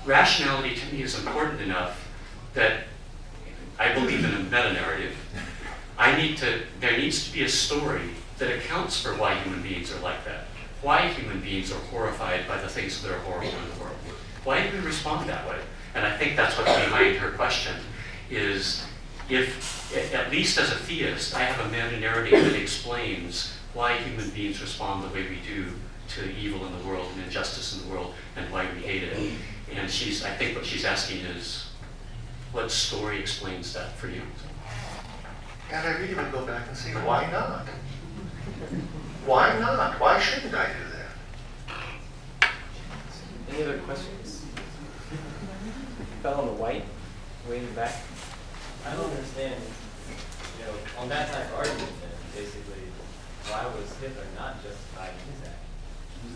rationality to me is important enough that I believe in a meta-narrative. There needs to be a story that accounts for why human beings are like that. Why human beings are horrified by the things that are horrible in the world. Why do we respond that way? And I think that's what's behind her question, is if, at least as a theist, I have a meta-narrative that explains why human beings respond the way we do to evil in the world and injustice in the world and why we hate it. And I think what she's asking is, what story explains that for you? And I really would go back and say, why not? Why not? Why shouldn't I do that? Any other questions? Fellow in the white, way in the back. I don't understand, on that type of argument then, basically, why was Hitler not justified in his act?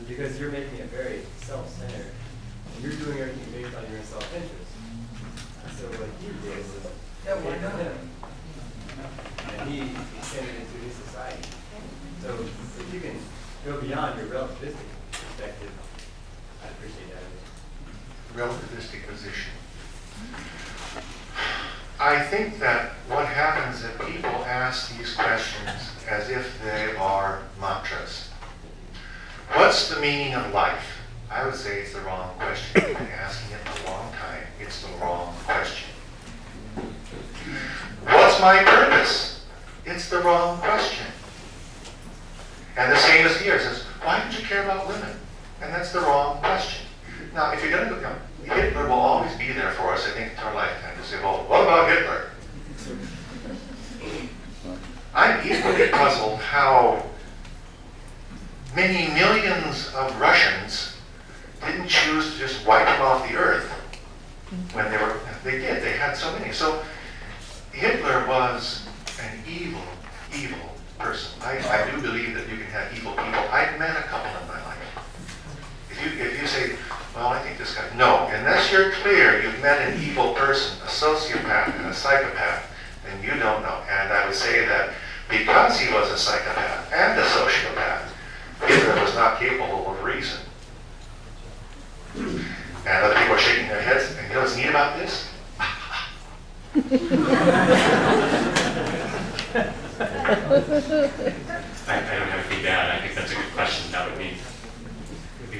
Because you're making it very self-centered, and you're doing everything based on your own self-interest. So what he did was hate him, and he extended it to his society. So if you can go beyond your relativistic perspective, I appreciate that. Relativistic position. I think that what happens is that people ask these questions as if they are mantras. What's the meaning of life? I would say it's the wrong question. You've been asking it a long time. It's the wrong question. What's my purpose? It's the wrong question. And the same as here. It says, why don't you care about women? And that's the wrong question. Now, if you're going to go, Hitler will always be there for us, I think, in our lifetime to say, well, what about Hitler? I'm equally puzzled how many millions of Russians didn't choose to just wipe them off the earth when they did. They had so many. So Hitler was an evil, evil person. I do believe that you can have evil people. I've met a couple in my life. If you say, well, I think this guy, no, unless you're clear you've met an evil person, a sociopath and a psychopath, then you don't know. And I would say that because he was a psychopath and a sociopath, Hitler was not capable of reason. And other people are shaking their heads, and you know what's neat about this? I don't have anything to add. I think that's a good question. That would be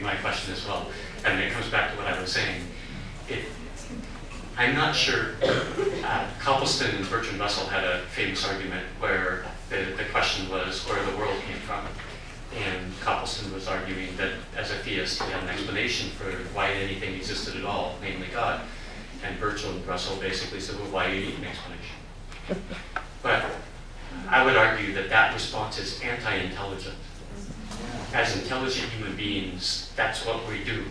my question as well. And it comes back to what I was saying. I'm not sure. Copleston and Bertrand Russell had a famous argument where the question was where the world came from. And Copleston was arguing that as a theist, he had an explanation for why anything existed at all, namely God. And Bertrand Russell basically said, well, why do you need an explanation? But I would argue that that response is anti-intelligent. As intelligent human beings, that's what we do.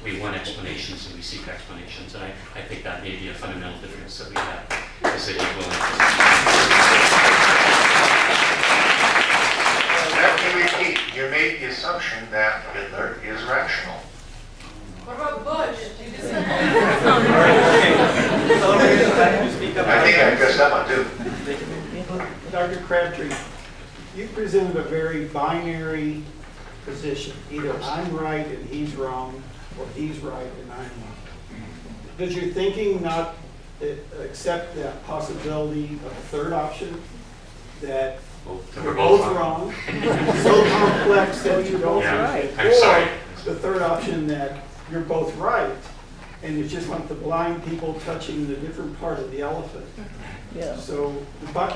We want explanations and we seek explanations. And I think that may be a fundamental difference that we have as a Let me repeat. You made the assumption that Hitler is rational. What about Bush? You just said I think I messed up on two. Dr. Crabtree, you presented a very binary position. Either I'm right and he's wrong, or he's right and I'm wrong. Does your thinking not accept that possibility of a third option, that you're both wrong, so complex that you're both right? I'm sorry. The third option that you're both right, and it's just like the blind people touching the different part of the elephant. Yeah. So the part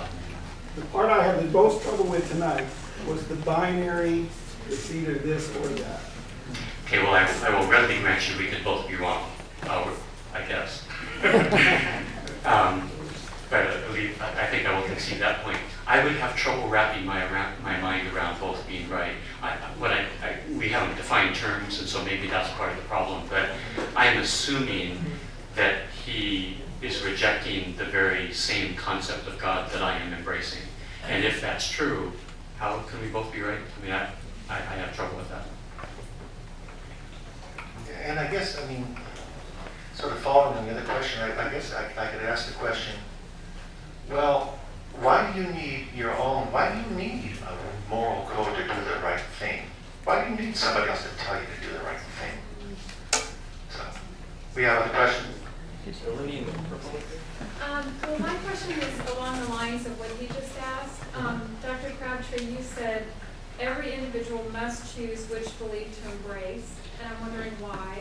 I have the most trouble with tonight was the binary, it's either this or that. Okay, well, I will readily grant you we could both be wrong, I guess. But I think I will concede that point. I would have trouble wrapping my mind around both being right. We haven't defined terms, and so maybe that's part of the problem. But I'm assuming that he is rejecting the very same concept of God that I am embracing. And if that's true, how can we both be right? I mean, I have trouble with that. And I guess, I mean, sort of following on the other question, I guess I could ask the question, well, why do you need a moral code to do the right thing? Why do you need somebody else to tell you to do the right thing? So, We have other questions? So Lindy in the purple. Well, my question is along the lines of what he just asked. Dr. Crabtree, you said every individual must choose which belief to embrace, and I'm wondering why.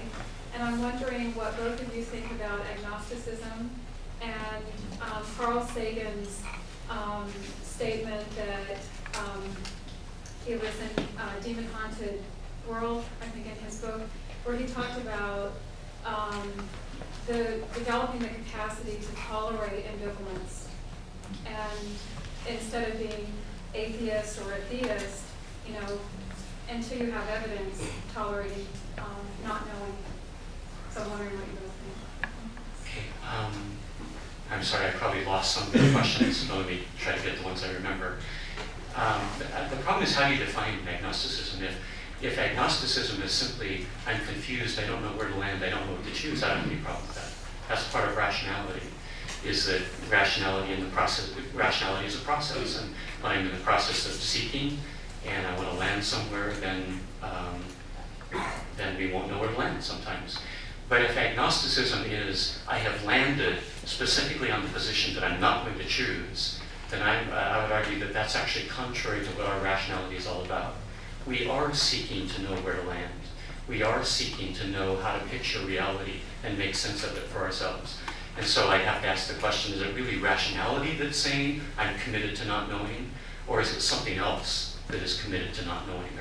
And I'm wondering what both of you think about agnosticism and Carl Sagan's statement that he was in Demon Haunted World, I think in his book, where he talked about developing the capacity to tolerate ambivalence. And instead of being atheist or a theist, you know, until you have evidence, tolerating not knowing. So I'm wondering what you both think. Okay, I'm sorry, I probably lost some of the questions, so let me try to get the ones I remember. The problem is, how do you define agnosticism? If agnosticism is simply, I'm confused, I don't know where to land, I don't know what to choose, I don't have any problem with that. That's part of rationality, is that rationality in the process, rationality is a process, and when I'm in the process of seeking, and I want to land somewhere, then we won't know where to land sometimes. But if agnosticism is, I have landed specifically on the position that I'm not going to choose, then I would argue that that's actually contrary to what our rationality is all about. We are seeking to know where to land. We are seeking to know how to picture reality and make sense of it for ourselves. And so I have to ask the question, is it really rationality that's saying I'm committed to not knowing? Or is it something else that is committed to not knowing?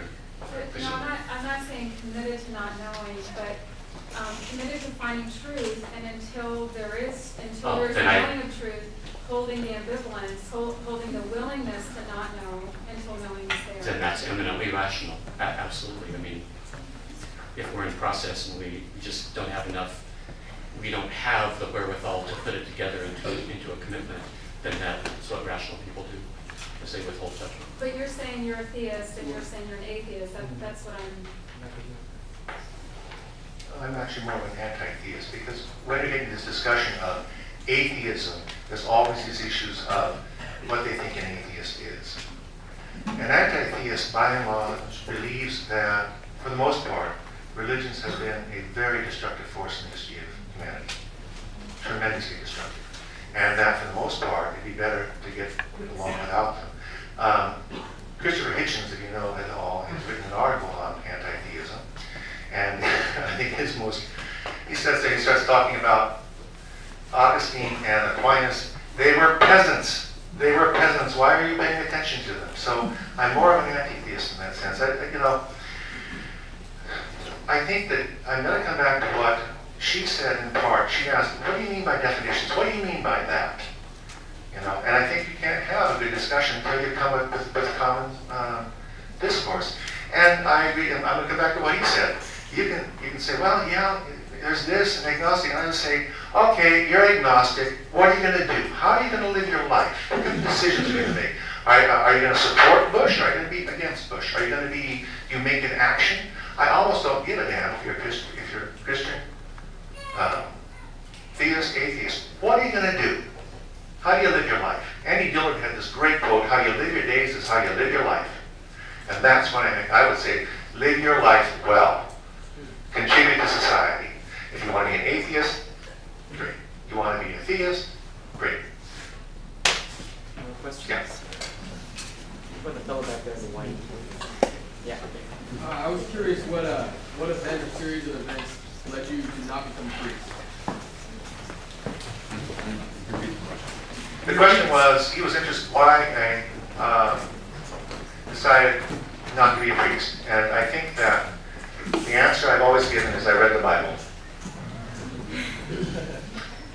No, I'm not saying committed to not knowing, but committed to finding truth, and until there is a knowing of truth, holding the ambivalence, holding the willingness to not know until knowing is there. Then that's eminently rational. Absolutely. I mean, if we're in process and we just don't have enough, we don't have the wherewithal to put it together into a commitment, then that's what rational people do, is they withhold judgment. But you're saying you're a theist and you're saying you're an atheist. That's what I'm actually more of an anti-theist, because when you get into this discussion of atheism, there's always these issues of what they think an atheist is. An anti-theist, by and large, believes that, for the most part, religions have been a very destructive force in the history of humanity, tremendously destructive, and that, for the most part, it'd be better to get along without them. Christopher Hitchens, if you know at all, has written an article on anti-theism, and I think he starts talking about Augustine and Aquinas. They were peasants. They were peasants. Why are you paying attention to them? So I'm more of an anti-theist in that sense. I think that I'm going to come back to what she said in part. She asked, what do you mean by definitions? What do you mean by that? And I think you can't have a good discussion until you come up with common discourse. And I agree. I'm going to come back to what he said. You can say, well, yeah, there's this and agnostic. And I would say, okay, you're agnostic. What are you going to do? How are you going to live your life? What kind of decisions are you going to make? Are you going to support Bush? Or are you going to be against Bush? Are you going to be, you make an action? I almost don't give a damn if you're Christian, theist, atheist. What are you going to do? How do you live your life? Andy Dillard had this great quote, how you live your days is how you live your life. And that's what I would say, live your life well. Contribute to society. If you want to be an atheist, great. You want to be a theist, great. More questions? Yes. Put the fellow back there in the white. Yeah. I was curious what event or series of events led you to not become a priest? The question was, he was interested why I decided not to be a priest. And I think that the answer I've always given is I read the Bible.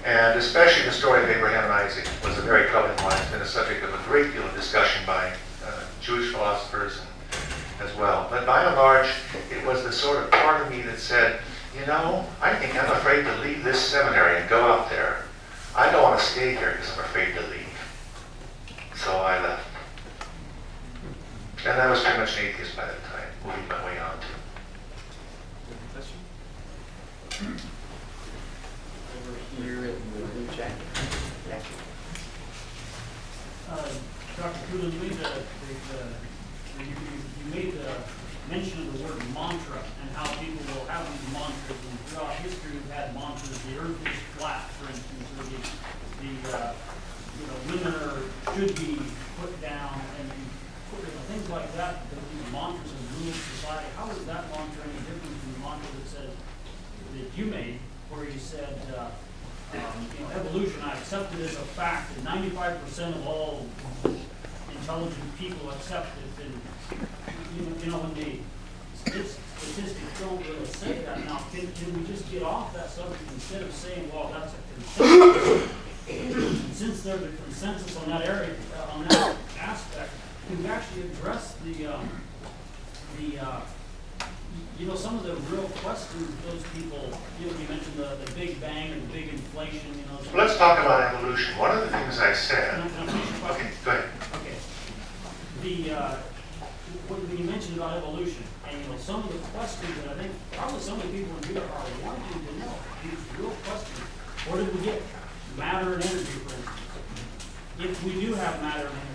And especially the story of Abraham and Isaac was a very troubling one. It's been a subject of a great deal of discussion by Jewish philosophers as well. But by and large, it was the sort of part of me that said, I think I'm afraid to leave this seminary and go out there. I don't want to stay here because I'm afraid to leave. So I left. And I was pretty much an atheist by that time, moving my way on to. Over here in the blue jacket. Yeah. Dr. Coolen, you made the mention of the word mantra and how people will have these mantras, and throughout history we've had mantras the earth is flat, for instance, or women should be put down, and things like that, these mantras of rule society. How is that mantra any different from the mantra that says, that you made, where you said, evolution, I accept it as a fact, and 95% of all intelligent people accept it, and when the statistics don't really say that. Now, can we just get off that subject instead of saying, well, that's a consensus? Since there's a consensus on that area, on that aspect, can we actually address some of the real questions those people, you mentioned the Big Bang and the big inflation, Let's talk about evolution. One of the things I said. Can I finish your question? Okay, go ahead. Okay. When you mentioned about evolution, and some of the questions that I think probably some of the people in here are wanting to know, these real questions. Where did we get matter and energy, for instance? If we do have matter and